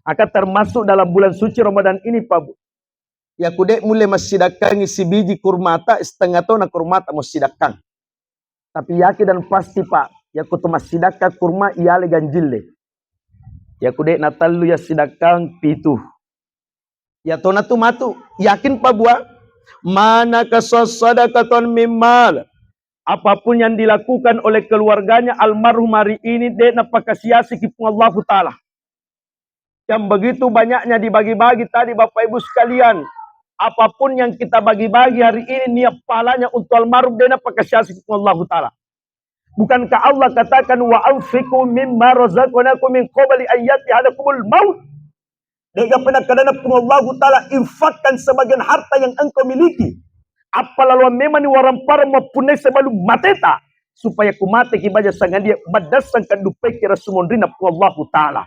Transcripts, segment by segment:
Akan termasuk dalam bulan suci Ramadan ini, Pak Bu. Ya kudek mulai masidakang isi biji kurmata, setengah tahun kurmata mau sidakang. Tapi yakin dan pasti Pak, ya kutu masidakang kurma iale ganjile. Ya kudek natalu ya sidakang pitu. Ya tona tu matu, yakin Pak Bu, mana kasadaqatan mimmal. Apapun yang dilakukan oleh keluarganya almarhum hari ini, dia napakasiasi kipung Allah Ta'ala. Yang begitu banyaknya dibagi-bagi tadi Bapak Ibu sekalian. Apapun yang kita bagi-bagi hari ini, niat pahalanya untuk almarhum dia napakasiasi kipung Allah Ta'ala. Bukankah Allah katakan, wa anfiqu mimma razaqnakum min qabli an ya'tiyakumul maut. Dia pernah kadang Allah Ta'ala infakkan sebagian harta yang engkau miliki. Apa lalu memang ni waram para mapunai sebelum mateta supaya ku mati kibaja sangan dia badasan kandupai kira sumondrina Allah Ta'ala.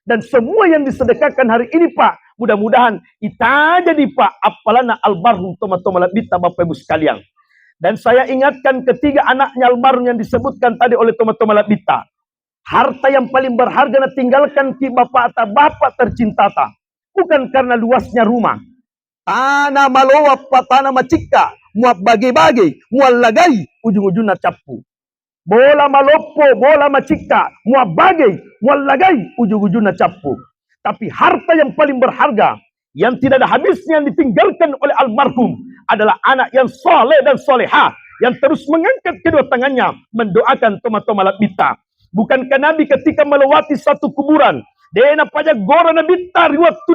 Dan semua yang disedekahkan hari ini Pak, mudah-mudahan kita jadi Pak apalana almarhum toma-toma labita Bapak Ibu sekalian. Dan saya ingatkan ketiga anaknya almarhum yang disebutkan tadi oleh toma-toma labita. Harta yang paling berharga na tinggalkan ki bapak atau bapak tercinta ta. Bukan karena luasnya rumah. Tanah malowa patana macika, muat bagi-bagi, muat lagai, ujung-ujungnya capu. Bola malopo, bola macika, muat bagi, muat lagai, ujung-ujungnya capu. Tapi harta yang paling berharga, yang tidak ada habisnya yang ditinggalkan oleh almarhum, adalah anak yang soleh dan solehah, yang terus mengangkat kedua tangannya, mendoakan toma-toma labita. Bukankah Nabi ketika melewati satu kuburan, dia napanya gora Nabi tari waktu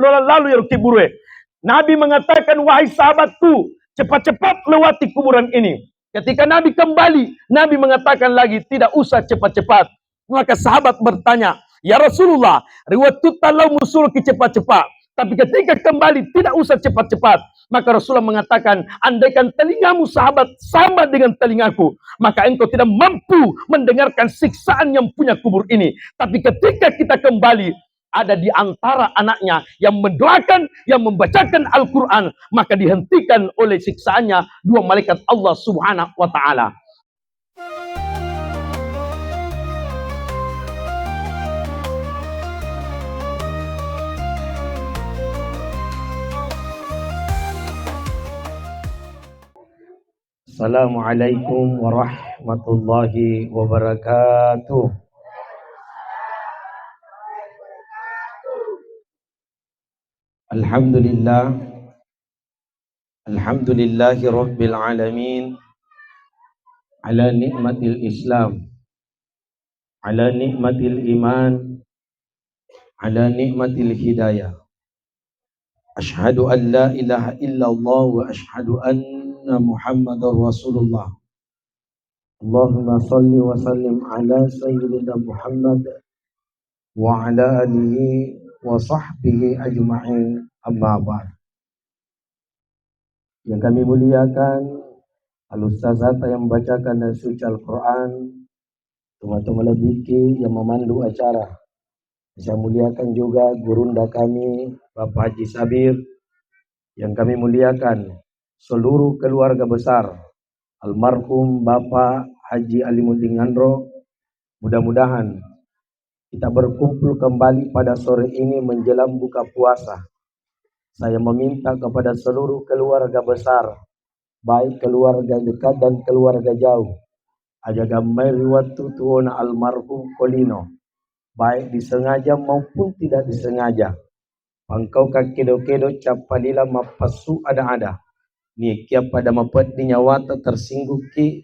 lalu yang kiburwe. Nabi mengatakan, wahai sahabatku, cepat-cepat lewati kuburan ini. Ketika Nabi kembali, Nabi mengatakan lagi, tidak usah cepat-cepat. Maka sahabat bertanya, ya Rasulullah, riwayat talau musul ke cepat-cepat. Tapi ketika kembali, tidak usah cepat-cepat. Maka Rasulullah mengatakan, andaikan telingamu sahabat sama dengan telingaku, maka engkau tidak mampu mendengarkan siksaan yang punya kubur ini. Tapi ketika kita kembali, ada di antara anaknya yang mendoakan, yang membacakan Al-Quran, maka dihentikan oleh siksaannya dua malaikat Allah Subhanahu wa Ta'ala. Assalamualaikum warahmatullahi wabarakatuh. Alhamdulillah, alhamdulillahi rabbil alamin, ala nikmatil Islam, ala nikmatil iman, ala nikmatil hidayah. Ashhadu an la ilaha illallah wa ashhadu anna Muhammadar Rasulullah. Allahumma salli wa sallim ala sayyidina Muhammad wa ala alihi wa sahbihi ajma'in, amma ba'd. Yang kami muliakan al-ustazata yang membacakan dan suci Al-Quran, teman-teman lebiki yang memandu acara. Saya muliakan juga gurunda kami Bapak Haji Sabir, yang kami muliakan seluruh keluarga besar almarhum Bapak Haji Alimuddin Ngandro. Mudah-mudahan kita berkumpul kembali pada sore ini menjelang buka puasa. Saya meminta kepada seluruh keluarga besar, baik keluarga dekat dan keluarga jauh, ajaga meriwatu tuona almarhum Kolino, baik disengaja maupun tidak disengaja. Pangkau kakedo-kedo capalila mapasu ada-ada. Nikia pada mapet di nyawata tersinggung ki,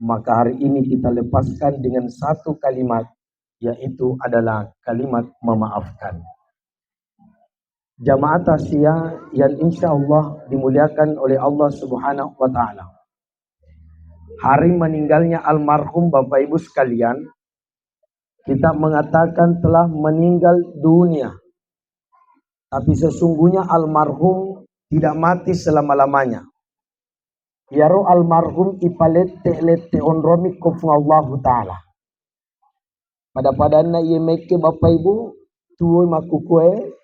maka hari ini kita lepaskan dengan satu kalimat, yaitu adalah kalimat memaafkan. Jamaah tasya yang insya Allah dimuliakan oleh Allah Subhanahu wa Ta'ala. Hari meninggalnya almarhum Bapak Ibu sekalian, kita mengatakan telah meninggal dunia. Tapi sesungguhnya almarhum tidak mati selama-lamanya. Yaro almarhum ipalete onromi kufu Allah Ta'ala. Pada-padana ye meke Bapak Ibu tuwe makukue,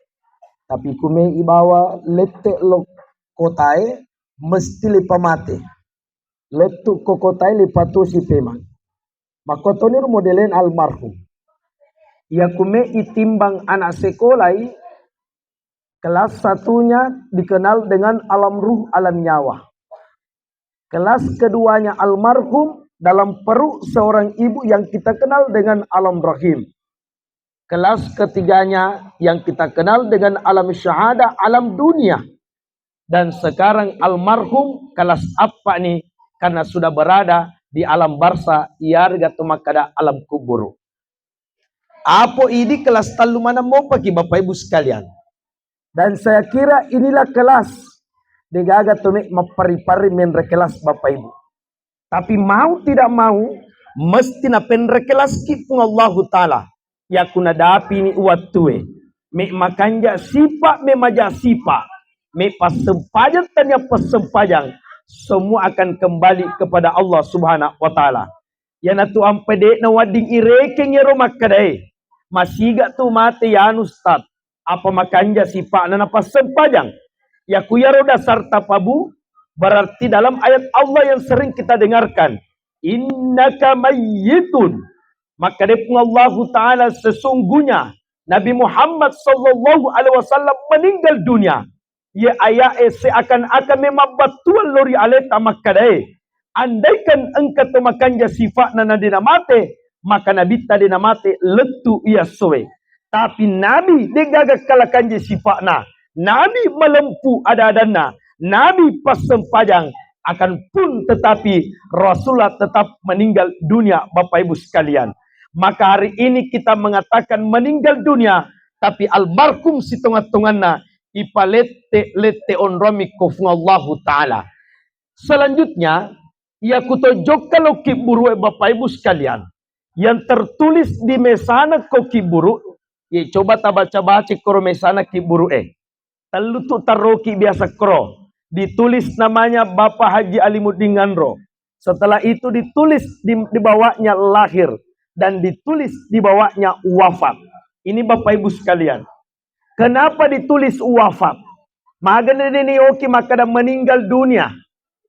tapi kume ibawa lete lo kotae mesti lipamate. Letu kokotae lipatu si peman. Makotonir modelen almarhum. Ya kume itimbang anak sekolah, kelas satunya dikenal dengan alam ruh, alam nyawa. Kelas keduanya almarhum dalam perut seorang ibu yang kita kenal dengan alam rahim. Kelas ketiganya yang kita kenal dengan alam syahada, alam dunia. Dan sekarang almarhum kelas apa nih? Karena sudah berada di alam barza, iarga tumakada alam kubur. Apa ini kelas talu mana mau bagi Bapak Ibu sekalian? Dan saya kira inilah kelas degaga tumek mapari-pari menre kelas Bapak Ibu. Tapi mau tidak mau, mesti na penre kelas kipung Allah Ta'ala. Ya kuna dapi ni uatue. Me makanja sipa, me maja sipa. Me pasempajang tanya pasempajang. Semua akan kembali kepada Allah Subhanahu Wa Ta'ala. Ya natu ampede na wading irekeng ya romakadai. Masiga tu mate ya Ustaz. Apa makanja sipa na napasempajang. Ya kuyaro dasar tapabu. Berarti dalam ayat Allah yang sering kita dengarkan. Innaka mayyitun. Maka dengan Allah Ta'ala sesungguhnya Nabi Muhammad sallallahu alaihi wasallam meninggal dunia. Ya ayat seakan-akan memang betul lori aleta makadai. Andaikan engkau temakan sifat nana dina mate, maka Nabi tadi dina mate letu ia soe. Tapi Nabi degaga kalakan sifat na. Nabi melempu ada-adana. Nabi pasempajang akan pun tetapi Rasulullah tetap meninggal dunia Bapak Ibu sekalian. Maka hari ini kita mengatakan meninggal dunia, tapi almarhum si tengah-tengahna ipalete lete onromi kufnallahu ta'ala. Selanjutnya, ya kutojok kalau kiburu Bapak Ibu sekalian, yang tertulis di mesana ko kiburu, ya coba ta baca-baca koro mesana kiburu Telu tu taroki biasa kro. Ditulis namanya Bapak Haji Alimuddin Ngandro. Setelah itu ditulis di bawahnya lahir. Dan ditulis di bawahnya wafat. Ini Bapak Ibu sekalian. Kenapa ditulis wafat? Magana ini oki maka meninggal dunia.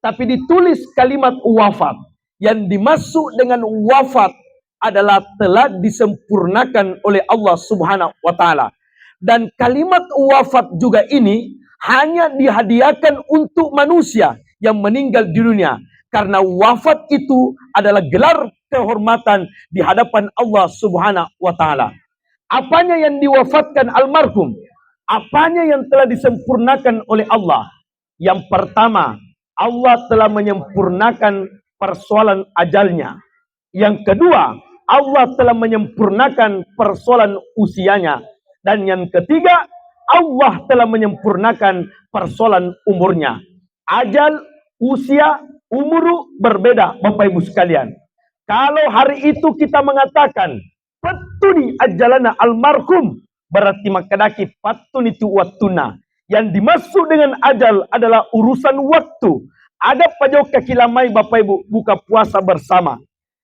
Tapi ditulis kalimat wafat. Yang dimaksud dengan wafat adalah telah disempurnakan oleh Allah Subhanahu Wa Ta'ala. Dan kalimat wafat juga ini hanya dihadiahkan untuk manusia yang meninggal di dunia. Karena wafat itu adalah gelar kehormatan di hadapan Allah Subhanahu Wa Ta'ala. Apanya yang diwafatkan almarhum? Apanya yang telah disempurnakan oleh Allah? Yang pertama, Allah telah menyempurnakan persoalan ajalnya. Yang kedua, Allah telah menyempurnakan persoalan usianya. Dan yang ketiga, Allah telah menyempurnakan persoalan umurnya. Ajal, usia, umur berbeda Bapak Ibu sekalian. Kalau hari itu kita mengatakan patuni ajalana almarhum, berarti makadaki patuni tu waktuna. Yang dimaksud dengan ajal adalah urusan waktu. Ada pajok kakilamai Bapak Ibu buka puasa bersama.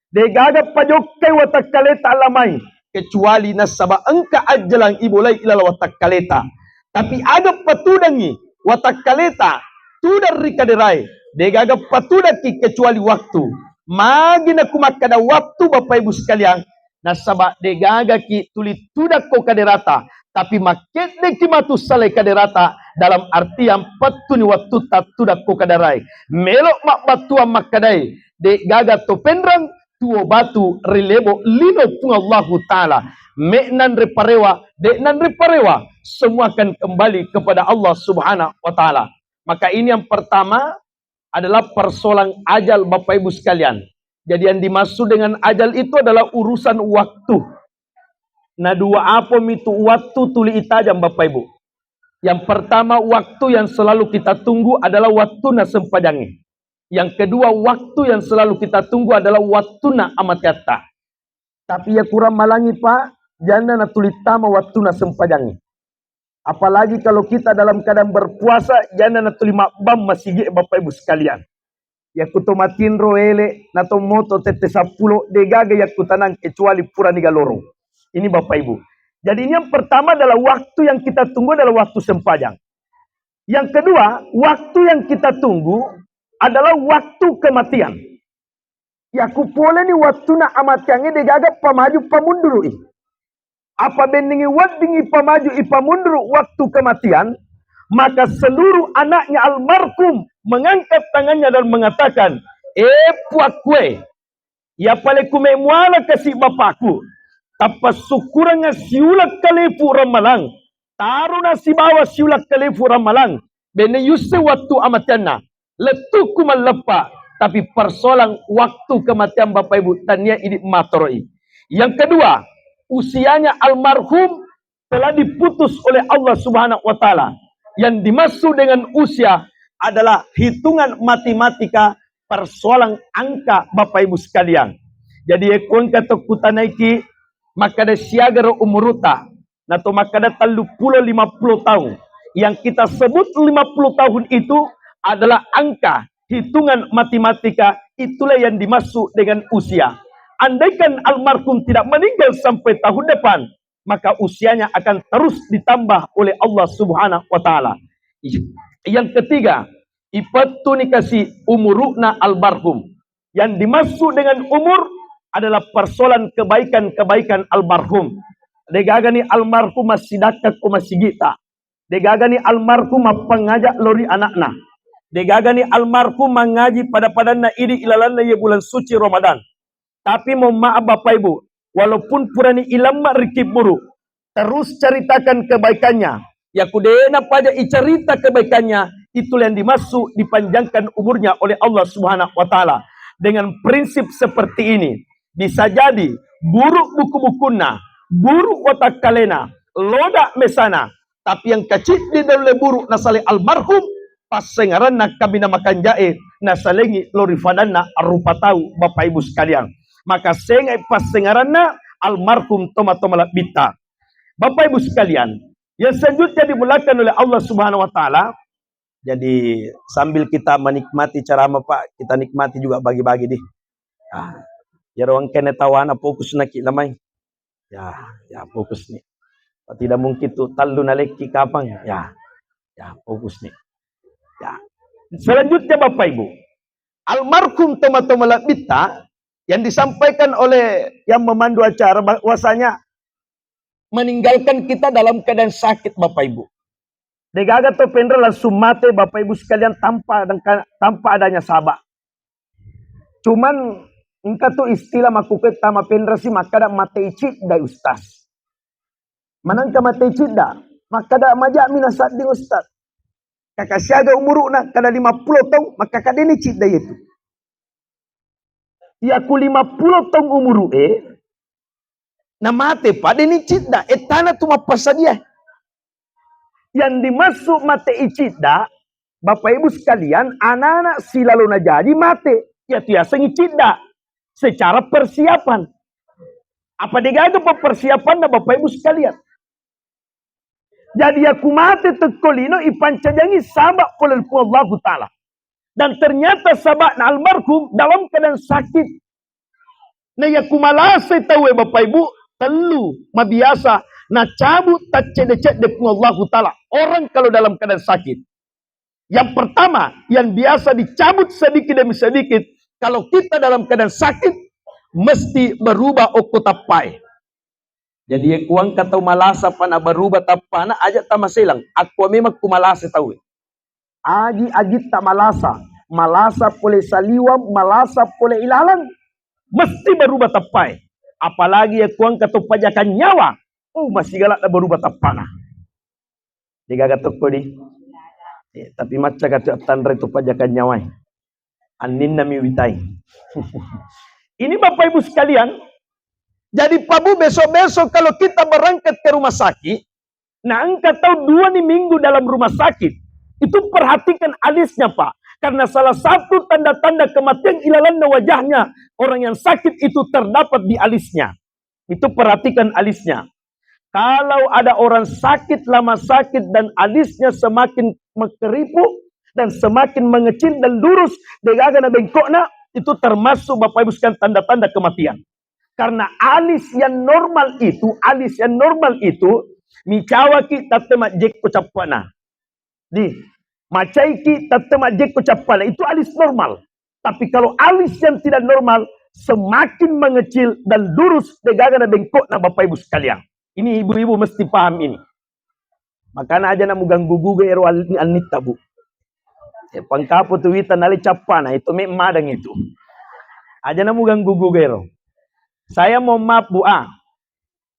Degaga pajok kai watakaleta alamai kecuali nasaba engka ajalang ibulai ilal watakaleta. Tapi ada patudangi watakaleta tudar rikaderai. Degaga patudaki kecuali waktu. Magina kumakada waktu Bapak Ibu sekalian. Nasaba degaga ki tulit tudak ko kaderata. Tapi maket de kimatu salai kaderata. Dalam artian patuni waktu tak tudak ko kaderai. Melok mak batuan makadai. Degaga topendrang tuo batu relebo lino pun Allah Ta'ala. Me'nan reparewa, de'nan reparewa. Semua akan kembali kepada Allah Subhanahu Wa Ta'ala. Maka ini yang pertama adalah persoalan ajal Bapak Ibu sekalian. Jadi yang dimaksud dengan ajal itu adalah urusan waktu. Nah dua apa itu waktu tuli itajam Bapak Ibu. Yang pertama waktu yang selalu kita tunggu adalah waktu na sempajangi. Yang kedua waktu yang selalu kita tunggu adalah waktu na amat kata. Tapi ya kurang malangi Pak, jangan na tulitama waktu na sempajangi. Apalagi kalau kita dalam keadaan berpuasa, jangan na tulima bam masigi Bapak Ibu sekalian. Ya kutomatin roele na tomoto tete 10 degaga ya kutanang kecuali pura niga lorong. Ini Bapak Ibu. Jadi ini yang pertama adalah waktu yang kita tunggu adalah waktu sempajang. Yang kedua, waktu yang kita tunggu adalah waktu kematian. Ya kupole ni waktu na amat kange degaga pamaju pamunduru. Apa bendingi wadingi pamaju ipamundur waktu kematian, maka seluruh anaknya almarhum mengangkat tangannya dan mengatakan, puakwe, ya pale kume muala kasih bapakku, tapas syukuranga siulak kalefu ramalang, taruna si bawa siulak kalefu ramalang, bene yuse waktu amatianna, letuku melepa, tapi persoalan waktu kematian Bapak Ibu, tanya ini matoroi. Yang kedua, usianya almarhum telah diputus oleh Allah Subhanahu wa taala. Yang dimaksud dengan usia adalah hitungan matematika persoalan angka Bapak Ibu sekalian. Jadi ekon kata kutanaiki maka ada siaga umuruta nato maka ada 30-50 tahun. Yang kita sebut 50 tahun itu adalah angka hitungan matematika, itulah yang dimaksud dengan usia. Andaikan almarhum tidak meninggal sampai tahun depan, maka usianya akan terus ditambah oleh Allah Subhanahu wa taala. Yang ketiga, ipatu nikasi umuruna almarhum. Yang dimaksud dengan umur adalah persoalan kebaikan-kebaikan almarhum. Degagani almarhum masih dekat ko masih gita. Degagani almarhum pengajak lori anakna. Degagani almarhum mengaji pada padanna ini ilalanna ya bulan suci Ramadan. Tapi mohon maaf Bapak Ibu, walaupun purani ilama rikib buruk, terus ceritakan kebaikannya. Ya kudena pada cerita kebaikannya, itulah yang dimaksud dipanjangkan umurnya oleh Allah Subhanahu wa taala. Dengan prinsip seperti ini, bisa jadi buruk buku-bukuna, buruk watak kalena, lodak mesana, tapi yang kecil di dalam buruk nasale almarhum, pas sengaran nak kami namakan jae, nasalengi lorifadanna arupa tahu Bapak Ibu sekalian. Maka sengai pas sengaranna almarhum toma-toma bita. Bapak Ibu sekalian, yang selanjutnya dimulakan oleh Allah Subhanahu wa taala. Jadi sambil kita menikmati ceramah Pak, kita nikmati juga bagi-bagi deh. Ya ruang kene tawana fokus nak lamai. Ya fokus nih. Tidak mungkin tuh talu naleki kapang. Ya fokus nih. Ya. Selanjutnya Bapak Ibu, almarhum toma-toma bita yang disampaikan oleh yang memandu acara bahwasanya meninggalkan kita dalam keadaan sakit Bapak Ibu. Degaga to pendra langsung mati Bapak Ibu sekalian tanpa adanya sabak. Cuman engkau tuh istilah makuket tama pendra si maka da mate icit da ustaz. Manangka mate icit da maka da majak minasat di ustaz. Kakak siaga umuruna kada 50 tahun maka kada ni cit da itu. Ya ku 50 tahun umuru na mate pada ni cita etana tu mapasa dia. Yang dimasuk mate icida Bapak Ibu sekalian anak-anak silalu na jadi mate ya tiasa ngicida secara persiapan. Apa digaga persiapan na Bapak Ibu sekalian. Jadi aku mate tekolino ipancajangi sabak oleh Allah Ta'ala. Dan ternyata sahabat almarhum dalam keadaan sakit. Nah ya kumalase tahu Bapak Ibu telu mabiasa na cabut tak cedecet depung Allah Ta'ala. Orang kalau dalam keadaan sakit. Yang pertama yang biasa dicabut sedikit demi sedikit. Kalau kita dalam keadaan sakit mesti berubah okotapai. Jadi uang kata malasa pana berubah tapana aja tama selang. Aku memang kumalase tahu. Aji tak malasa boleh saliwam, malasa boleh ilalang, mesti berubah tapai. Apalagi ya kuang kata pajakan nyawa, masih galak dah berubah tapana. Jika kata kodi, tapi macam kata tandra itu pajakan nyawa. Anin nami witai. Ini Bapak Ibu sekalian, jadi Pabu besok-besok kalau kita berangkat ke rumah sakit, nah engkau tahu 2 minggu dalam rumah sakit. Itu perhatikan alisnya Pak. Karena salah satu tanda-tanda kematian ilalan wajahnya. Orang yang sakit itu terdapat di alisnya. Itu perhatikan alisnya. Kalau ada orang sakit, lama sakit dan alisnya semakin mengkeriput dan semakin mengecil dan lurus. Degagana bengkokna. Itu termasuk Bapak Ibu sekalian tanda-tanda kematian. Karena alis yang normal itu. Micawa kita temak jek kocapana. Di macaiki tatema jek kocapana itu alis normal. Tapi kalau alis yang tidak normal semakin mengecil dan lurus degagana bengkok na Bapak Ibu sekalian. Ini ibu-ibu mesti paham ini. Makanya aja namu ganggu gugu ero anita bu. Pangkapo tuwitan nali capana itu madang itu. Aja namu ganggu gugu ero. Saya mau maaf bu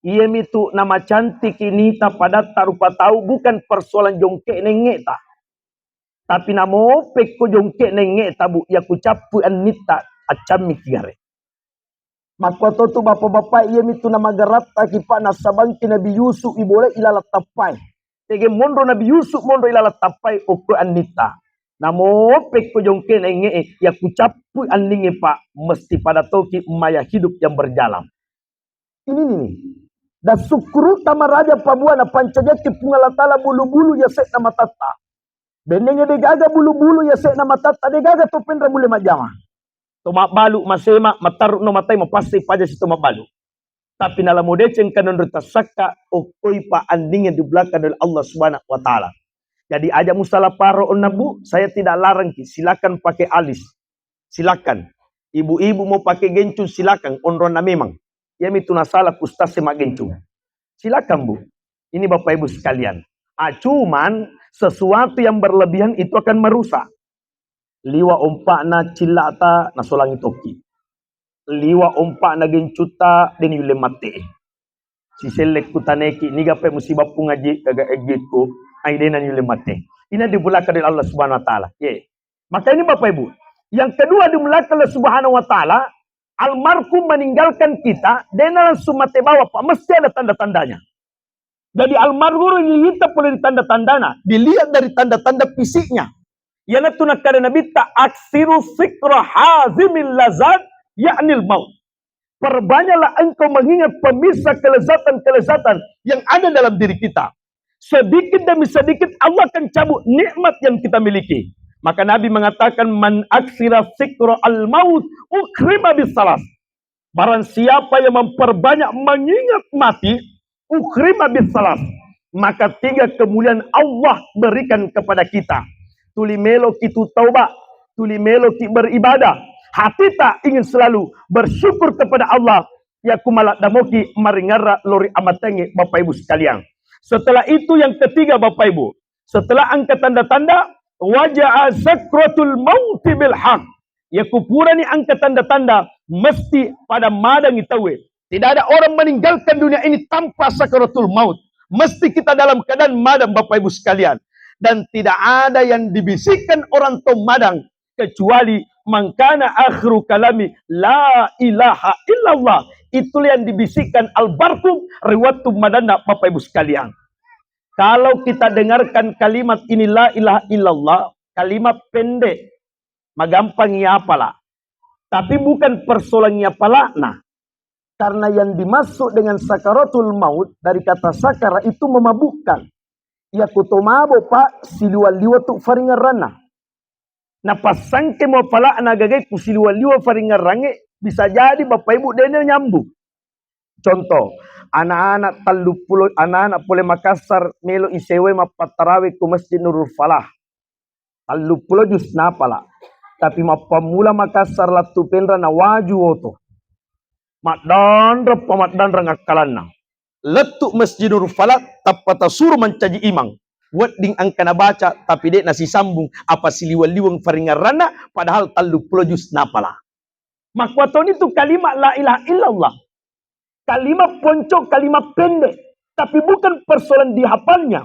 Iya itu nama cantik ini tak pada tarupa tahu bukan persoalan jongke nengeta. Tapi namo peko jongke nengeta bu ya kucapu anita acam mikigare. Maka tu bapak-bapak iya itu nama garat akipa nasabang ki Nabi Yusuf ibole ilalat tapai. Tege mondro Nabi Yusuf mondro ilalat tapai oko anita. Namo peko jongke nenge ya kucapu aninge pak mesti pada toki maya hidup yang berjalan. Ini nih. Dan sukru tama raja pabuana pancajaki pungalatala bulu-bulu ya sek nama tata. Benenge degaga bulu-bulu ya sek nama tata degaga topendra mule majama. Tomak balu masema mataruk no matai mapasti paja si tomak balu. Tapi nala modeceng kanon rutasaka okoi pa andingnya di belakang oleh Allah Subhanahu wa taala. Jadi aja musalah paro nabu, saya tidak larang ki, silakan pakai alis. Silakan. Ibu-ibu mau pakai gencung silakan, onrona memang. Ya itu nasalah kustas semak gencung. Silakan bu. Ini bapak ibu sekalian. Cuman sesuatu yang berlebihan itu akan merusak. Liwa ompak na cilata na solangi toki. Liwa ompak na gencuta den yule mate. Si selek kutaneki ni gape musibah pungaji kaga egiku aidena yule mate. Ini dibulakkan dari Allah Subhanahu wa taala. Maka ini bapak ibu. Yang kedua dimulakkan oleh Subhanahu wa taala. Almarhum meninggalkan kita, dengan sumate bawa pak, mesti ada tanda-tandanya. Jadi almarhum ini kita boleh tanda-tandana, dilihat dari tanda-tanda fisiknya. Yana tunak kada nabi ta aksiru sikra hazimil lazat yaknil maut. Perbanyaklah engkau mengingat pemisah kelezatan-kelezatan yang ada dalam diri kita. Sedikit demi sedikit Allah akan cabut nikmat yang kita miliki. Maka Nabi mengatakan man aksira sikra al-maut ukrima bisalas. Barang siapa yang memperbanyak mengingat mati ukrima bisalas, maka 3 kemuliaan Allah berikan kepada kita. Tuli melo kitu taubat, tuli melo ki beribadah. Hati tak ingin selalu bersyukur kepada Allah. Ya kumalak damoki maringara lori amatengi Bapak Ibu sekalian. Setelah itu yang ketiga Bapak Ibu. Setelah angka tanda-tanda wajah zakratul mauti bil haq. Ya kupurani angka tanda-tanda mesti pada madang itawe. Tidak ada orang meninggalkan dunia ini tanpa sakratul maut. Mesti kita dalam keadaan madang Bapak Ibu sekalian. Dan tidak ada yang dibisikkan orang tua madang kecuali mangkana akhiru kalami la ilaha illallah. Itulah yang dibisikkan albarkum riwayat madanda Bapak Ibu sekalian. Kalau kita dengarkan kalimat ini la ilaha illallah, kalimat pendek, magampang iapalah. Tapi bukan persoalan iapalah. Nah, karena yang dimaksud dengan sakaratul maut dari kata sakara itu memabukkan. Ya kutomabo pak siliwaliwa tu faringarana. Nah pasang ke mau pala anagagay kusiliwaliwa faringarange bisa jadi bapak ibu dene nyambung. Contoh, anak-anak 30 anak-anak pole Makassar melo isewe mapatarawe ku Masjid Nurul Falah. 30 jus napala. Tapi mapamula Makassar latu pendra na waju oto. Madandra pamadandra ngakalanang. Letuk Masjid Nurul Falah tapata suruh mencaji imang. Wedding ang kanabaca tapi dek nasi sambung apa siliwaliwang faringarana padahal 30 jus napala. Makwaton itu kalimat la ilaha illallah. Kalimat poncok, kalimat pendek. Tapi bukan persoalan dihafalnya.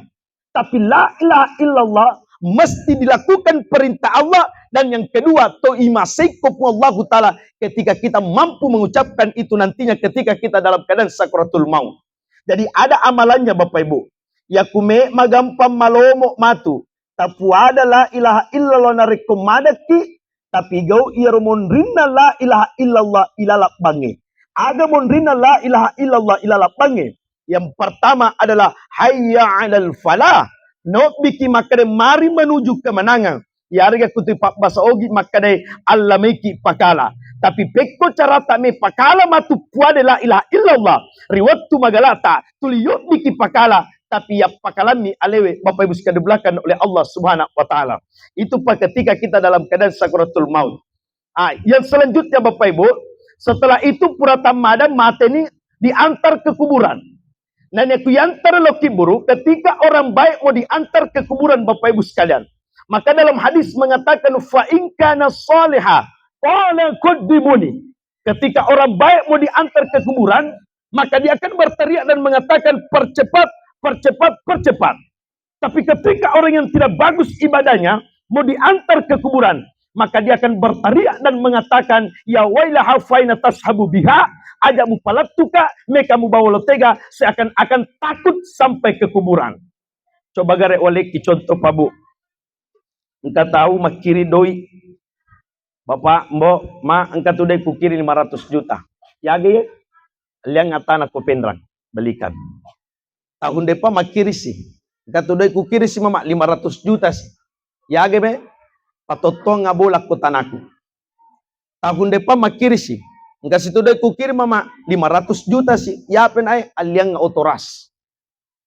Tapi la ilaha illallah mesti dilakukan perintah Allah. Dan yang kedua, to'imasikukumullahu ta'ala. Ketika kita mampu mengucapkan itu nantinya ketika kita dalam keadaan sakratul maut. Jadi ada amalannya Bapak Ibu. Ya kume magampang malomo matu. Tapi ada la ilaha illallah narekomadaki. Tapi gau irmon rinna la ilaha illallah ilalak bangi. Ada mondrina la ilaha illallah ilalak bangi. Yang pertama adalah hayya 'alal falah. No biki makade mari menuju kemenangan. Ya harga kuti pak basaogi makade Allah meki pakala. Tapi pekko cara tak me pakala matu puade la ilaha illallah. Riwatu magalata tuliyut biki pakala. Tapi ya pakalami alewe Bapak Ibu sekalian dibelakang oleh Allah Subhanahu wa taala. Itu pak ketika kita dalam keadaan sakratul maut. Yang selanjutnya Bapak Ibu, setelah itu purata madan mati ini diantar ke kuburan. Nah, ku yantar lo kiburu ketika orang baik mau diantar ke kuburan Bapak Ibu sekalian. Maka dalam hadis mengatakan fa in kana salihah qala qaddimuni. Ketika orang baik mau diantar ke kuburan, maka dia akan berteriak dan mengatakan percepat, percepat, percepat. Tapi ketika orang yang tidak bagus ibadahnya mau diantar ke kuburan, maka dia akan berteriak dan mengatakan ya wailaha faina tashabu biha ajamu palatuka mekamu bawa lotega seakan-akan takut sampai ke kuburan. Coba gare oleh contoh Pak Bu. Engkau tahu makiri doi. Bapak, mbok, ma engkau tuh ku kiri 500 juta. Ya ge liang ngata ko pendrang belikan. Tahun depan makiri sih. Engkau tuh ku kiri sih mama 500 juta sih. Ya ge be patotong ngabolak ko tanaku. Tahun depan makiri sih. Engkau situ deh ku kiri mama 500 juta sih. Ya penai aliang otoras.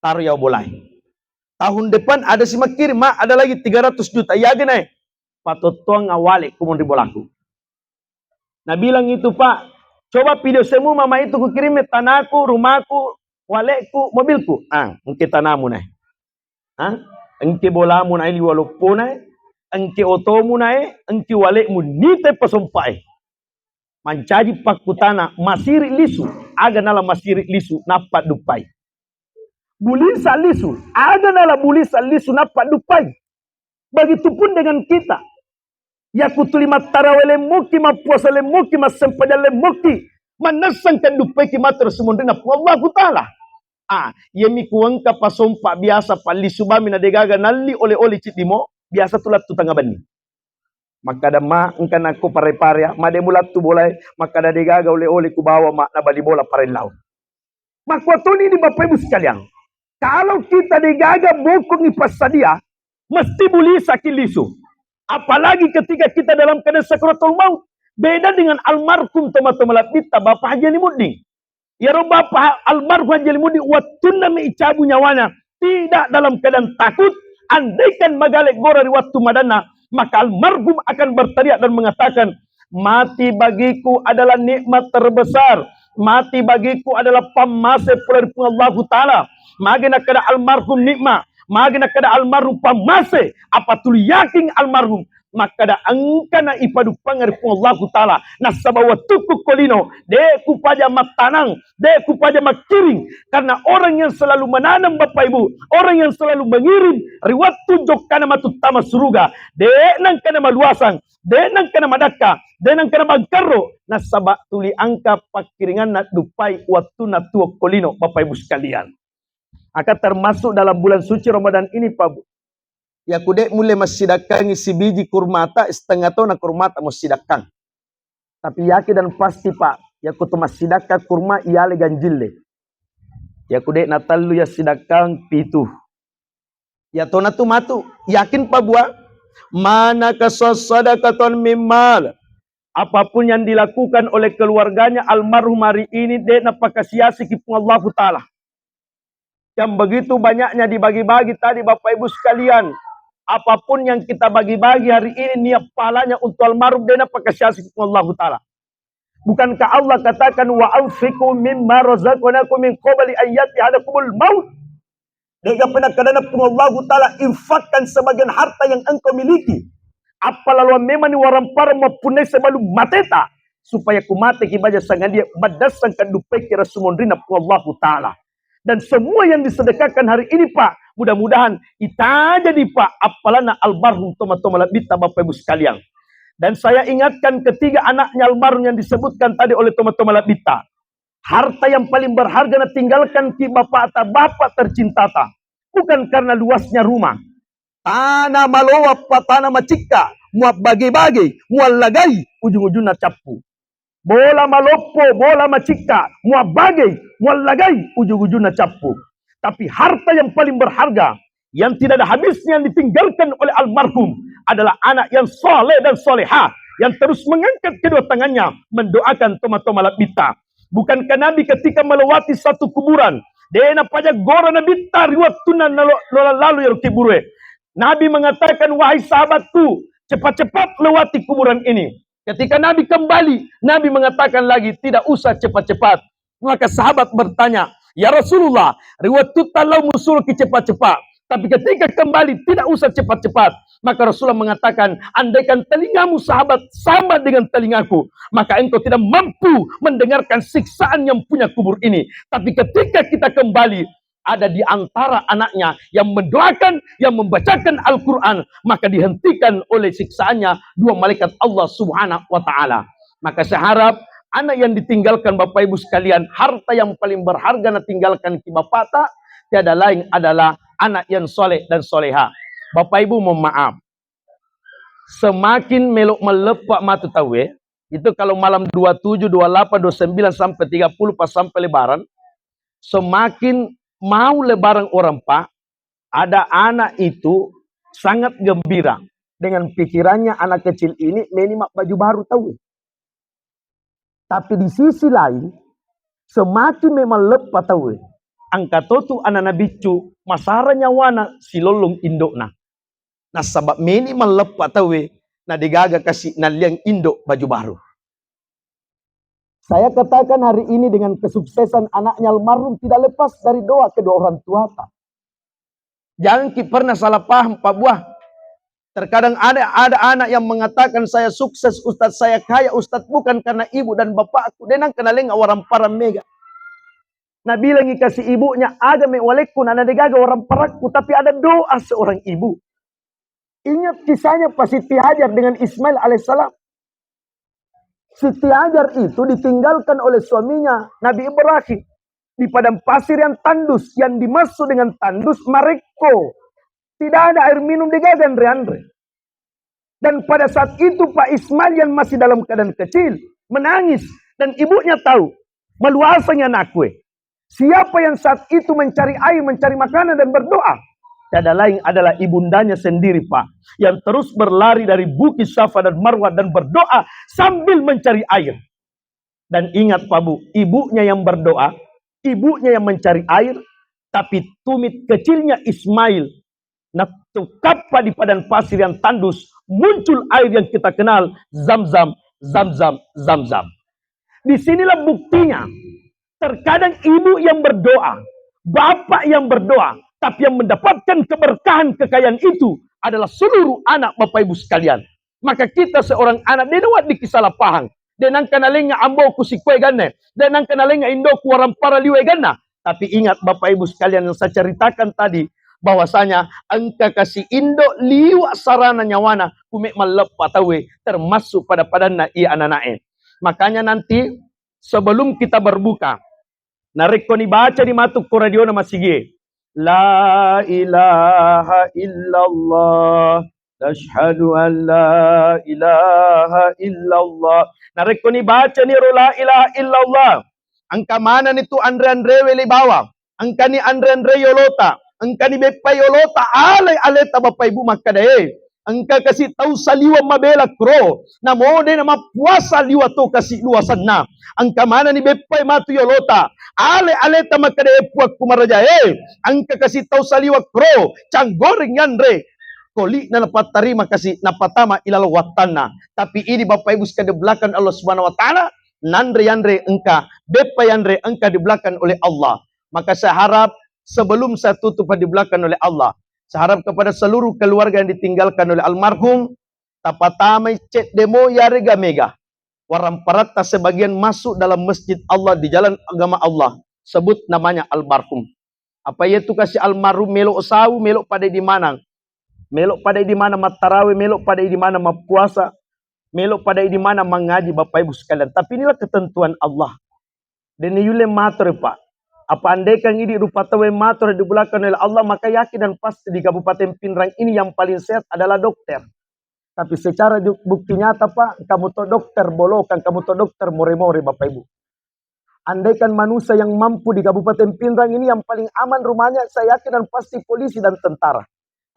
Taruh ya boleh. Tahun depan ada si makiri ma ada lagi 300 juta. Ya ge naik. Patotong ngawalik kumon di bolaku. Nah bilang itu Pak, coba video semua mama itu ku kirim tanahku, rumahku, walekku, mobilku. Engke tanahmu naik. Engke bolamu naik liwalopo naik. Engke otomu naik, engke walekmu nite pasompai. Mancaji pakutana masiri lisu, aga nala masiri lisu napa dupai. Bulisa lisu, aga nala bulisa lisu napa dupai. Begitupun dengan kita. Ya kutuli matarawele muki mapuasa le muki masempada le muki manasang kandupai ki matur sumundina Allah Ta'ala. Yemi kuangka pasompa biasa pali subami na degaga nali ole-ole citimo biasa tulat tutanga bani. Maka ada ma engkan aku pare-pare ma de mulat tu boleh maka ada degaga ole-ole ku bawa ma na bali bola pare laut. Maka ini di Bapak Ibu sekalian. Kalau kita degaga bokong ipasadia mesti buli sakilisu. Apalagi ketika kita dalam keadaan sakratul maut. Beda dengan almarhum teman-teman lapita Bapak Haji Alimuddin. Ya roh Bapak almarhum Haji Alimuddin waktu nami icabu nyawana. Tidak dalam keadaan takut. Andaikan magalek gorari waktu madana. Maka almarhum akan berteriak dan mengatakan. Mati bagiku adalah nikmat terbesar. Mati bagiku adalah pamase dari Allah Ta'ala. Magina kada almarhum nikmat. Magina kada almarhum pamase apa tulu yakin almarhum maka da angkana ipadu pangar Allah Ta'ala nasabawa tuku kolino de kupaja matanang de kupaja makiring karena orang yang selalu menanam Bapak Ibu orang yang selalu mengirim riwat tunjuk kana matutama suruga de nang kana maluasang de nang kana madaka de nang kana magkaro nasaba tuli angka pakiringan na dupai waktu na tuo kolino Bapak Ibu sekalian. Akan termasuk dalam bulan suci Ramadan ini Pak Bu. Ya kude mulai masidakang isi biji kurmata setengah tahun na kurmata masidakang. Tapi yakin dan pasti Pak, ya kutu masidakang kurma iale ganjille. Ya kude natalu ya sidakang pitu. Ya tona tu matu, yakin Pak Bu. Mana kasadaqaton mimmal. Apapun yang dilakukan oleh keluarganya almarhum hari ini de napakasiasi kipung Allah Ta'ala. Yang begitu banyaknya dibagi-bagi tadi Bapak Ibu sekalian. Apapun yang kita bagi-bagi hari ini niat pahalanya untuk almarhum dena pakasiasi Allah Ta'ala. Bukankah Allah katakan wa anfiqu mimma razaqnakum min qabli an ya'tiyakumul maut. Dengan penakadana Allah Ta'ala infakkan sebagian harta yang engkau miliki. Apalalu memang warampar mapunai sebelum mateta supaya kumate kibaja sangan dia badasan kandupai kira sumondrina Allah Ta'ala. Dan semua yang disedekahkan hari ini Pak, mudah-mudahan kita jadi Pak, apalana almarhum Toma Labita Bapak Ibu sekalian. Dan saya ingatkan ketiga anaknya almarhum yang disebutkan tadi oleh Toma Labita. Harta yang paling berharga na tinggalkan ki bapak atau bapak tercinta ta. Bukan karena luasnya rumah. Tanah malowa tanah macika, muat bagi-bagi, muat lagai, ujung-ujungnya capu. Bola malopo, bola macika, muat bagi, muat lagai, ujung-ujungnya capu. Tapi harta yang paling berharga, yang tidak ada habisnya yang ditinggalkan oleh almarhum adalah anak yang soleh dan solehah, yang terus mengangkat kedua tangannya, mendoakan Toma Labita. Bukankah Nabi ketika melewati satu kuburan, dena pajak gora Nabi tariwat tunan lalu ya kiburwe. Nabi mengatakan, wahai sahabatku, cepat-cepat lewati kuburan ini. Ketika Nabi kembali, Nabi mengatakan lagi, tidak usah cepat-cepat. Maka sahabat bertanya, Ya Rasulullah, riwayat talau musul ke cepat-cepat. Tapi ketika kembali tidak usah cepat-cepat. Maka Rasulullah mengatakan, andaikan telingamu sahabat sama dengan telingaku, maka engkau tidak mampu mendengarkan siksaan yang punya kubur ini. Tapi ketika kita kembali, ada di antara anaknya yang mendoakan, yang membacakan Al-Quran, maka dihentikan oleh siksaannya dua malaikat Allah Subhanahu wa Ta'ala. Maka saya harap anak yang ditinggalkan Bapak Ibu sekalian, harta yang paling berharga na tinggalkan ki bapak tak, tiada lain adalah anak yang soleh dan soleha. Bapak Ibu mohon maaf, semakin melok melepak matu tahu itu kalau malam 27, 28, 29 sampai 30 pas sampai lebaran, semakin mau lebaran orang Pak, ada anak itu sangat gembira dengan pikirannya anak kecil ini menimak baju baru tahu. Tapi di sisi lain, semakin memang lepas tahu. Angka tu anak bicu masara nyawana silolong indokna. Nah sebab minimal lepas tahu na digaga kasih na liang indok baju baru. Saya katakan hari ini dengan kesuksesan anaknya almarhum tidak lepas dari doa kedua orang tua. Jangan kita pernah salah paham Pak Buah. Terkadang ada anak yang mengatakan saya sukses Ustadz, saya kaya Ustadz, bukan karena ibu dan bapakku. Denang kenaleng orang para mega. Nah bilang kasih ibunya, ada mewalekku, nana degaga orang paraku, tapi ada doa seorang ibu. Ingat kisahnya pas Siti Hajar dengan Ismail alaihissalam. Siti Hajar itu ditinggalkan oleh suaminya Nabi Ibrahim di padang pasir yang tandus, yang dimaksud dengan tandus Mareko. Tidak ada air minum degaga Andre. Dan pada saat itu Pak Ismail yang masih dalam keadaan kecil menangis dan ibunya tahu meluasanya anakku. Siapa yang saat itu mencari air, mencari makanan dan berdoa? Tiada lain adalah ibundanya sendiri Pak. Yang terus berlari dari bukit Safa dan Marwah dan berdoa sambil mencari air. Dan ingat Pak Bu, ibunya yang berdoa, ibunya yang mencari air, tapi tumit kecilnya Ismail tukapa di padang pasir yang tandus, muncul air yang kita kenal, Zam-Zam, Zam-Zam, Zam-Zam. Disinilah buktinya. Terkadang ibu yang berdoa, bapak yang berdoa, tapi yang mendapatkan keberkahan kekayaan itu adalah seluruh anak Bapak Ibu sekalian. Maka kita seorang anak, denawat di kesalahpahang. Denang kanalenga ambo kusikwe gane. Denang kanalenga indo kuaram para liwe gana. Tapi ingat Bapak Ibu sekalian yang saya ceritakan tadi, bahwasanya angka kasih indo liwa sarana nyawana kumek malepa tawe termasuk pada padana ia ananae. Makanya nanti sebelum kita berbuka, nareko ni baca di matuk ko radio nama sige. La ilaha illallah, ashhadu an la ilaha illallah. Nareko ni baca ni la ilaha illallah. Angka mana nitu Andre weli bawa. Angka ni Andre Yolota. Angka ni Bepa Yolota alay aleta Bapak Ibu makadae. Angka kasih tahu saliwa mabela kro. Na mode na mapuasa liwa to kasih luasan na. Angka mana ni Bepa matu Yolota. Ale aleta makadae puak kumarajae. Angka kasih tahu saliwa kro. Canggoreng yandre. Koli na napatarima kasih napatama ilal watana. Tapi ini Bapak Ibu sekalian di belakang Allah Subhanahu wa taala. Nandre yandre engka. Bepa yandre engka di belakang oleh Allah. Maka saya harap sebelum saya tutup di belakang oleh Allah, saya harap kepada seluruh keluarga yang ditinggalkan oleh almarhum, tapatamai cek demo yarega mega. Waram parata sebagian masuk dalam masjid Allah di jalan agama Allah. Sebut namanya almarhum. Apa itu kasih almarhum melok sawu, melok pada di mana? Melok pada di mana matarawe, melok pada di mana mapuasa, melok pada di mana mengaji Bapak Ibu sekalian. Tapi inilah ketentuan Allah. Dan yule matur Pak. Apa andaikan ini rupa tawe matur di belakang oleh Allah, maka yakin dan pasti di Kabupaten Pinrang ini yang paling sehat adalah dokter. Tapi secara bukti nyata Pak, kamu to dokter bolokan, kamu to dokter more-more Bapak Ibu. Andaikan manusia yang mampu di Kabupaten Pinrang ini yang paling aman rumahnya, saya yakin dan pasti polisi dan tentara.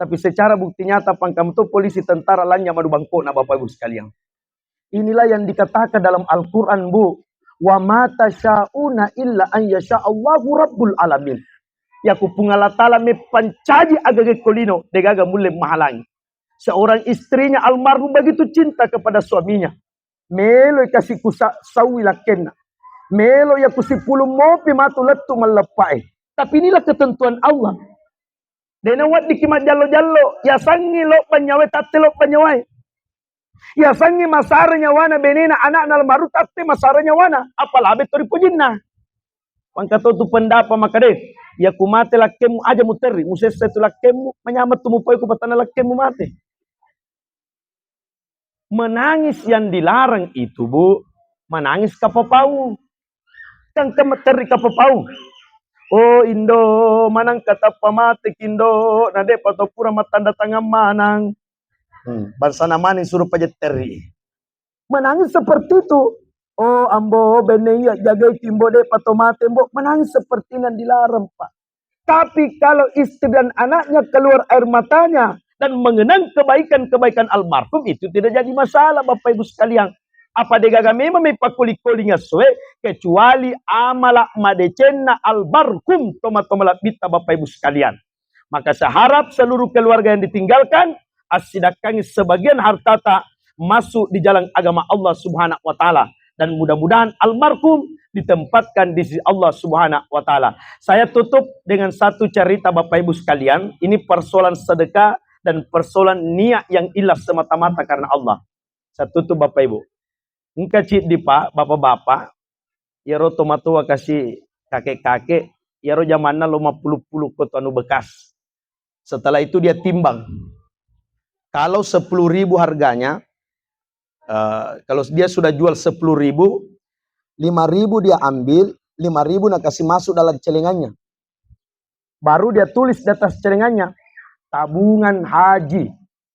Tapi secara bukti nyata Pak, kamu to polisi tentara lainnya madu bangkona Bapak Ibu sekalian. Inilah yang dikatakan dalam Al-Quran Bu. Wa ma tasyauna illa an yasha Allahu rabbul alamin. Ya kupungala taala me pancaji agage kolino degaga mule mahalangi. Seorang istrinya almarhum begitu cinta kepada suaminya. Melo kasih kusa sawi lakenna. Melo ya ku 10 mopi matu letu melepai. Tapi inilah ketentuan Allah. Dena wat dikimat jallo-jallo, ya sangi lo panyawe tate lo panyawai. Ya sangi masara nyawana benena anak nal maru tate masara nyawana. Apalah betori pujinna. Pangkato tu pendapa makade. Ya ku mate lakemu aja muteri. Musese tu lakemu menyamat tumupoi ku patana lakemu mate. Menangis yang dilarang itu, Bu, menangis kapapau. Kan kemeteri kapapau. Oh Indo, manang kata pamate kindo, nade patopura matanda tangan manang. Bangsa namanya suruh pajeteri. Menangis seperti itu. Oh ambo beneya jaga kimbo de patomate mbo. Menangis seperti yang dilarang, Pak. Tapi kalau istri dan anaknya keluar air matanya dan mengenang kebaikan-kebaikan almarhum, itu tidak jadi masalah, Bapak Ibu sekalian. Apa degaga memang may pakuli-kulinya suwe, kecuali amala madecena albarkum toma-toma bita Bapak Ibu sekalian. Maka saya harap seluruh keluarga yang ditinggalkan, asidakangi sebagian hartata masuk di jalan agama Allah Subhanahu wa Ta'ala. Dan mudah-mudahan almarhum ditempatkan di sisi Allah Subhanahu wa Ta'ala. Saya tutup dengan satu cerita Bapak Ibu sekalian. Ini persoalan sedekah dan persoalan niat yang ikhlas semata-mata karena Allah. Saya tutup Bapak Ibu. Engka cik di Pak, bapak-bapak, yaro tomatua kasih kakek-kakek, yaro zamanna 50 kota anu bekas. Setelah itu dia timbang. Kalau 10.000 harganya, kalau dia sudah jual 10.000, 5.000 dia ambil, 5.000 nak kasih masuk dalam celengannya. Baru dia tulis di atas celengannya, tabungan haji.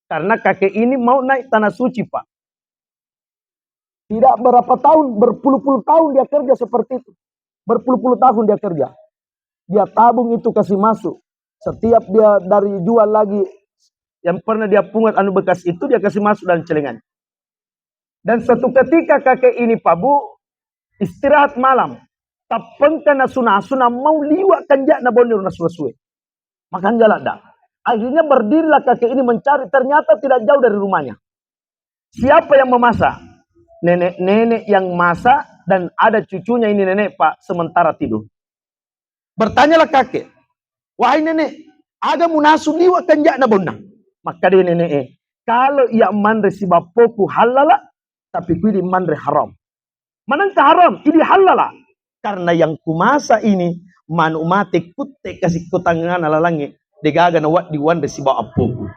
Karena kakek ini mau naik tanah suci, Pak. Tidak berapa tahun, berpuluh-puluh tahun dia kerja seperti itu. Berpuluh-puluh tahun dia kerja. Dia tabung itu kasih masuk. Setiap dia dari jual lagi, yang pernah dia pungut anu bekas itu, dia kasih masuk dalam celengan. Dan suatu ketika kakek ini, Pak Bu, istirahat malam. Tapengkan nasuna-nasuna mau liwat kanjak na bonir nasuwe. Makan jalan dah. Akhirnya berdirilah kakek ini mencari, ternyata tidak jauh dari rumahnya. Siapa yang memasak? Nenek-nenek yang masak dan ada cucunya ini nenek Pak sementara tidur. Bertanyalah kakek, wahai nenek, ada munasu liwat kanjak na bonang. Maka dia nenek, kalau ia mandre si bapoku halala, tapi kuidi mandre haram. Manangka haram, ini halala. Karena yang kumasa ini, manu mate kutte kasih kutangan alalangi, degaga na wat diwandre si bapoku.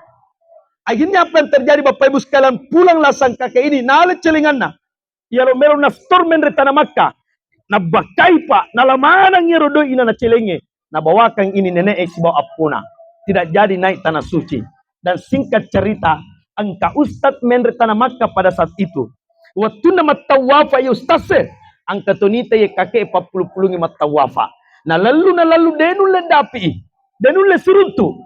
Akhirnya apa yang terjadi Bapak Ibu sekalian, pulanglah sang kakek ini, nale celinganna. Yalo melo na store menre tanah Makkah. Na bakai Pak, na lamanang yaro doi ina na celenge. Na bawakan ini nenek si bawa apuna. Tidak jadi naik tanah suci. Dan singkat cerita, angka ustad menre tanah Makkah pada saat itu. Waktu na matawafa ya ustase, angka tonita ya kakek 40 matawafa. Na lalu denule dapi, denule suruntu.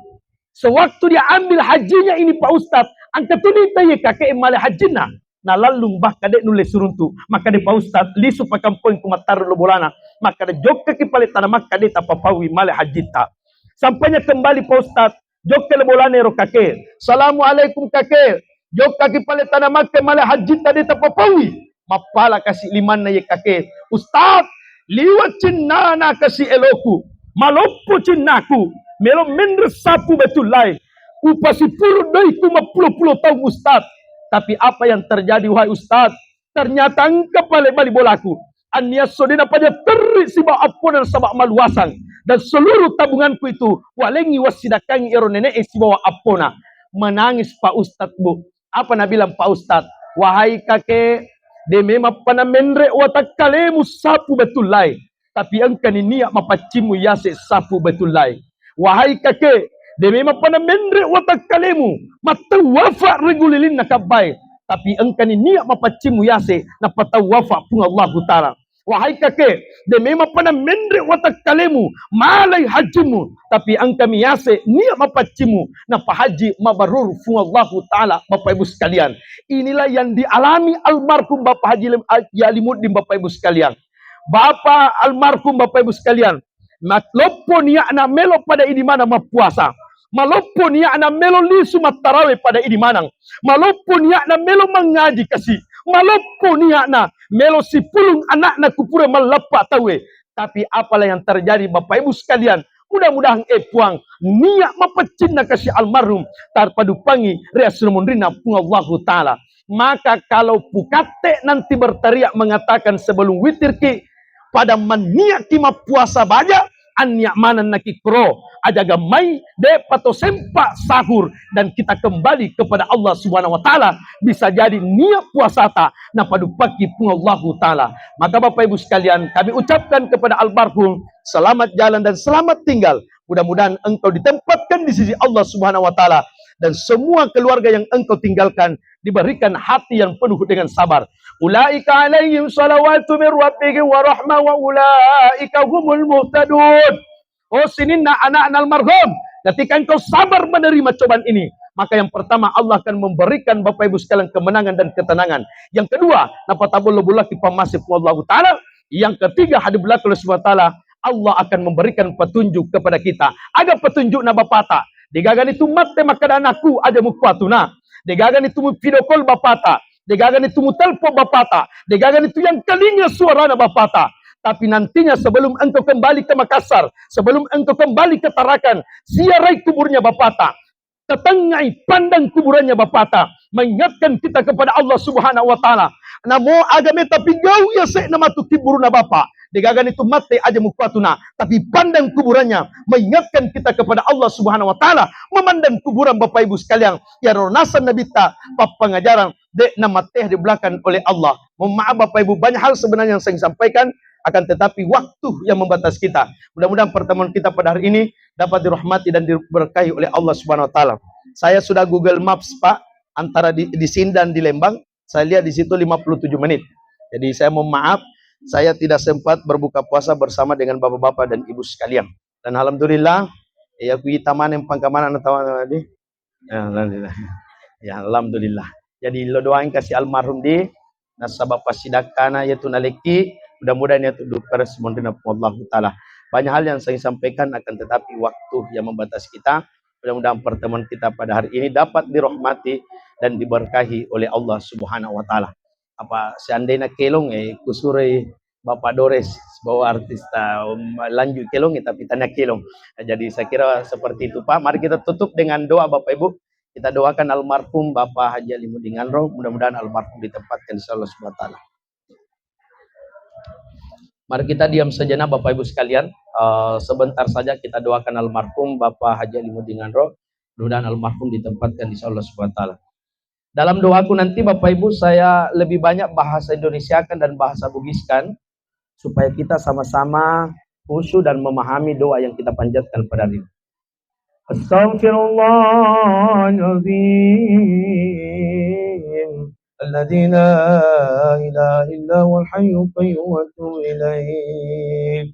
Sewaktu dia ambil hajinya ini Pak Ustad, angka tonita ya kakek male hajina. Na lalu mbah kadek nulis suruntu, maka de Pak Ustad lisu pakampung kumatar lo bolana, maka de jokka ki pale tanah Makkah de tapapawi male hajita. Sampainya kembali Pak Ustad, jokka le bolane ro kakek. Assalamualaikum kakek. Jokka ki pale tanah Makkah male hajita de tapapawi. Mapala kasih liman na ye kakek. Ustad, liwat cinnana kasih eloku. Maloppo cinnaku. Melo mendre sapu betul lai. Upasi puluh doi kuma puluh tahun Ustad. Tapi apa yang terjadi wahai Ustaz? Ternyata engkau balik bolaku. Anias sodina pada teri si ba apun dan sabak maluasan. Dan seluruh tabunganku itu walengi wasidakangi ero nenek si bawa apuna. Menangis Pak Ustaz Bu. Apa nak bilang Pak Ustaz? Wahai kakek, de memang pana mendre watak kalemu sapu betul lai. Tapi engkau ni niat mapacimu yase sapu betul lai. Wahai kakek, demi mana mendre watak kalemu matawafa regulilin nakabai, tapi engkau ni niat mapacimu yase na patawafa pun Allah Taala. Wahai kakek, demi mana mendre watak kalemu malai hajimu, tapi engkau yase niat mapacimu na pahaji mabarur pun Allah Taala. Bapak Ibu sekalian, inilah yang dialami almarhum Bapak Haji Yalimuddin. Bapak Ibu sekalian, Bapak almarhum Bapak Ibu sekalian, matlopo niat na melo pada ini mana mapuasa. Malopun ya na melo lisu matarawe pada ini manang. Malopun ya na melo mengaji kasih. Malopun ya na melo si pulung anak na kupura malapa tawe. Tapi apalah yang terjadi Bapak Ibu sekalian, mudah-mudahan puang niat mapecin na kasih almarhum tarpadu pangi rea sunumundrina pungallahu ta'ala. Maka kalau pukate nanti berteriak mengatakan sebelum witir ki pada maniak kima puasa baja anyak mana naki kro aja gamai de pato sempak sahur dan kita kembali kepada Allah Subhanahu wa taala bisa jadi niat puasa ta na padu pagi pungallahu taala. Maka Bapak Ibu sekalian, kami ucapkan kepada almarhum selamat jalan dan selamat tinggal. Mudah-mudahan engkau ditempatkan di sisi Allah Subhanahu wa taala dan semua keluarga yang engkau tinggalkan diberikan hati yang penuh dengan sabar. Ulaika alaihim salawatu min rabbihim wa rahmah wa ulaika humul muhtadun. Oh sininna anak-anak almarhum, ketika engkau sabar menerima cobaan ini, maka yang pertama Allah akan memberikan Bapak Ibu sekalian kemenangan dan ketenangan. Yang kedua, napatabul bulaki pamasif wallahu taala. Yang ketiga, hadib belakang subhanahu wa taala, Allah akan memberikan petunjuk kepada kita. Ada petunjuk na bapata. Digagan itu mate makanan aku aja mukpatuna. Digagan itu mu video call bapata. Digagan itu mu telpon bapata. Digagan itu yang telinga suara na bapata. Tapi nantinya sebelum engkau kembali ke Makassar, sebelum engkau kembali ke Tarakan, siarai kuburnya bapata. Tetengai pandang kuburannya bapata. Mengingatkan kita kepada Allah Subhanahu wa taala. Namo agame tapi gau ya se nama tu kubur na bapa. Digagan itu mate aja mukatuna, tapi pandang kuburannya mengingatkan kita kepada Allah Subhanahu wa taala. Memandang kuburan Bapak Ibu sekalian, ya ronasan nabita pengajaran dek nama teh di belakang oleh Allah. Mohon maaf Bapak Ibu, banyak hal sebenarnya yang saya sampaikan, akan tetapi waktu yang membatas kita. Mudah-mudahan pertemuan kita pada hari ini dapat dirahmati dan diberkahi oleh Allah Subhanahu wa taala. Saya sudah Google Maps, Pak, antara di sini dan di Lembang. Saya lihat di situ 57 menit. Jadi saya mohon maaf, saya tidak sempat berbuka puasa bersama dengan bapak-bapak dan ibu sekalian. Dan alhamdulillah, ya kui taman yang pangkamanan atau tadi. Ya alhamdulillah. Ya alhamdulillah. Jadi lo doain kasih almarhum di nasabah pasidakana yaitu naleki. Mudah-mudahan itu dukar semondina Allah taala. Banyak hal yang saya sampaikan akan tetapi waktu yang membatas kita. Mudah-mudahan pertemuan kita pada hari ini dapat dirahmati dan diberkahi oleh Allah Subhanahu wa taala. Apa seandainya kelong kusure Bapak Dores bawa artis lanjut kelong tapi tanya kelong. Jadi saya kira seperti itu Pak. Mari kita tutup dengan doa Bapak Ibu. Kita doakan almarhum Bapak Haji Alimuddin Ngandro, mudah-mudahan almarhum ditempatkan di Allah Subhanahu wa taala. Mari kita diam sejenak Bapak Ibu sekalian. Sebentar saja kita doakan almarhum Bapak Haji Alimuddin Ngandro, mudah-mudahan almarhum ditempatkan di Allah Subhanahu wa taala. Dalam doaku nanti Bapak Ibu saya lebih banyak bahasa Indonesiakan dan bahasa Bugiskan supaya kita sama-sama khusyuk dan memahami doa yang kita panjatkan pada hari ini. Astaghfirullahaladzim alladzi la ilaha illa huwal hayyul qayyum wa atubu ilaih.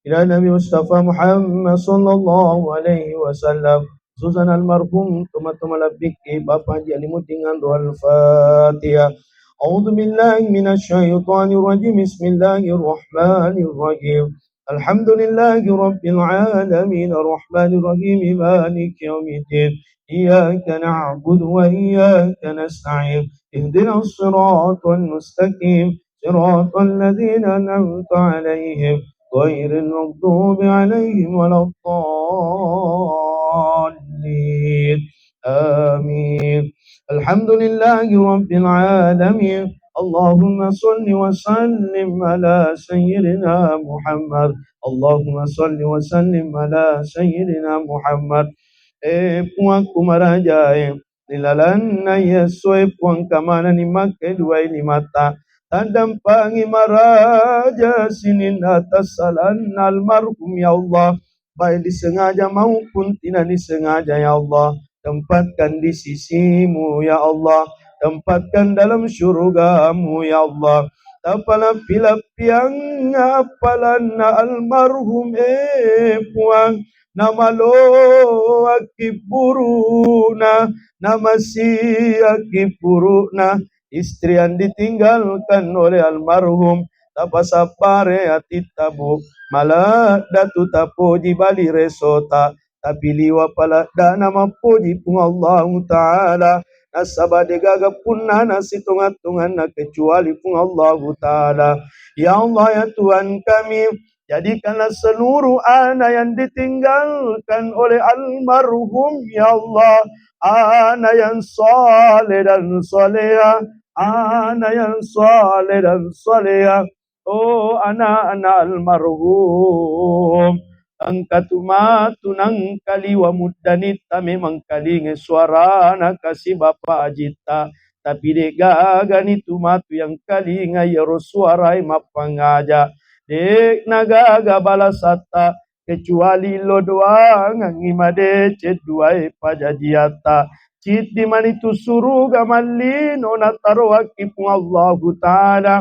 Ila Nabi Mustafa Muhammad sallallahu alaihi wasallam. Khususan almarhum teman-teman labiki Bapak Haji Alimuddin Ngandro al-Fatihah. A'udzu billahi minasyaitonir rajim. Bismillahirrahmanirrahim. Alhamdulillahi rabbil alamin arrahmanir rahim maliki yaumiddin. Iyyaka na'budu wa iyyaka nasta'in. Ihdinas siratal mustaqim. Siratal ladzina an'amta 'alaihim ghairil maghdubi 'alaihim waladdallin. Amin. Alhamdulillahi rabbil alamin. Allahumma salli wa sallim ala sayyidina Muhammad. Allahumma salli wa sallim ala sayyidina Muhammad. Puang kumaraja nilalan na yeso puang kamana ni makedua ini mata. Tandampangi maraja sinin atas salan almarhum ya Allah. Baik disengaja maupun tidak disengaja ya Allah. Tempatkan di sisimu ya Allah. Tempatkan dalam syurgamu ya Allah. Tapalapi-lapi yang apalan almarhum puang. Nama lo akiburuna. Nama si akiburuna. Istri yang ditinggalkan oleh almarhum. Tapasapare hati tabu. Malah datu tapoji bali resota. Tapi liwa pala dana mapoji pun Allah Ta'ala. nasaba degaga punna nasitungan-tungan kecuali pun Allah Ta'ala. Ya Allah ya Tuhan kami, jadikanlah seluruh anak yang ditinggalkan oleh almarhum ya Allah, anak yang saleh dan salehah, anak yang saleh dan salehah. Oh anak-anak almarhum, angkat umatu nang kali wa muddanita memang kali suara nak kasih bapa ajita, tapi dega gani tumatu yang kali ngayaro suarai mapangaja dek nagaga balasata kecuali lo doang ngimade ceduai pajajiata cit di manitu suruga malino nataro wakipung Allah Ta'ala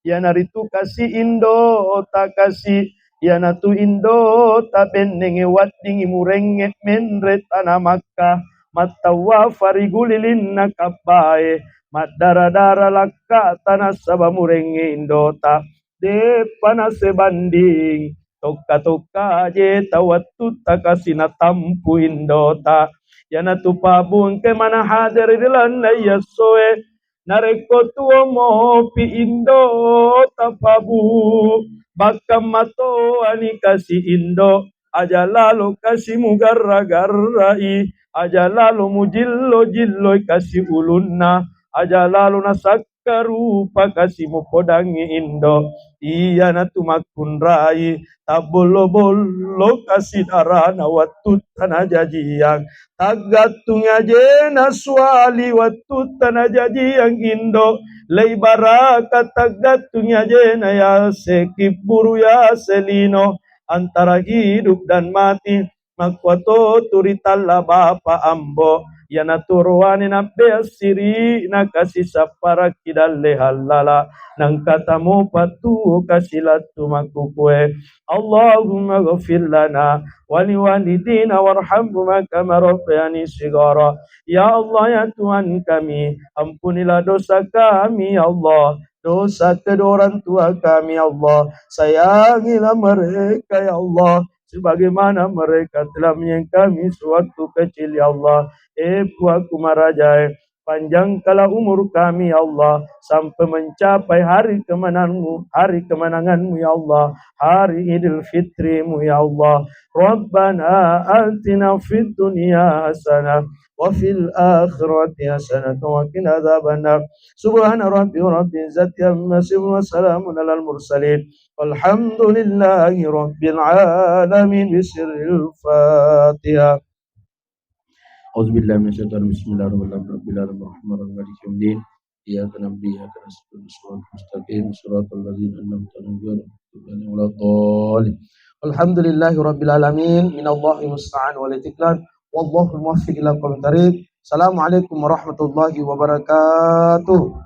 ya naritu kasih indo tak kasih ya natu indo tak benenge wadingi murenge menre tanah Makkah matawa farigulilin nakabae madara-dara lakka tanah sabah murenge indo tak de panas sebanding toka-toka je tawatu takasina tampu indota yana tu pabun ke mana hadir dilan ya soe nareko tuo mo pi indo tapabu bakam mato ani kasi indo aja lalu kasi mugarra-garrai aja lalu mujillo jillo kasi ulunna aja lalu nasak karupa kasih mupodangi indo iya na tumakun rai tabolo-bolo kasih darana wattu tanah jajiyang tagatung aja naswali wattu tanah jajiyang indo lei baraka tagatung aja na ya sekiburu ya selino antara hidup dan mati makwato turitalla bapa ambo ya naturuani na besiri na kasih sapara kidalle halala nang katamu patu kasilatu makukwe Allahumma ghafir lana wali walidina warhamhuma kama rabbayani sigara ya Allah ya Tuhan kami ampunilah dosa kami ya Allah dosa kedua orang tua kami ya Allah sayangilah mereka ya Allah sebagaimana mereka telah menyayangi kami sewaktu kecil ya Allah Puaku marajai, panjangkanlah umur kami ya Allah sampai mencapai hari kemenanganmu ya Allah, hari Idul Fitrimu ya Allah. Rabbana atina fid dunya hasanah wa fil akhirati hasanah wa qina adzabannar. Subhana rabbil izzati amma yasifun wa salamun alal mursalin. Walhamdulillahi rabbil alamin. Bismillahil Fatihah. Auzubillahi minasyaitonir bismillahirrahmanirrahim. Rabbil maliki yaumiddin. Iyyaka na'budu wa iyyaka nasta'in. Shiratal mustaqim, shiratal ladzina an'amta 'alaihim ghairil maghdubi 'alaihim. Alhamdulillahi rabbil alamin. Minallahi musta'an wal itiklan. Wallahu muwaffiq ila aqwamit thariq. Assalamualaikum warahmatullahi wabarakatuh.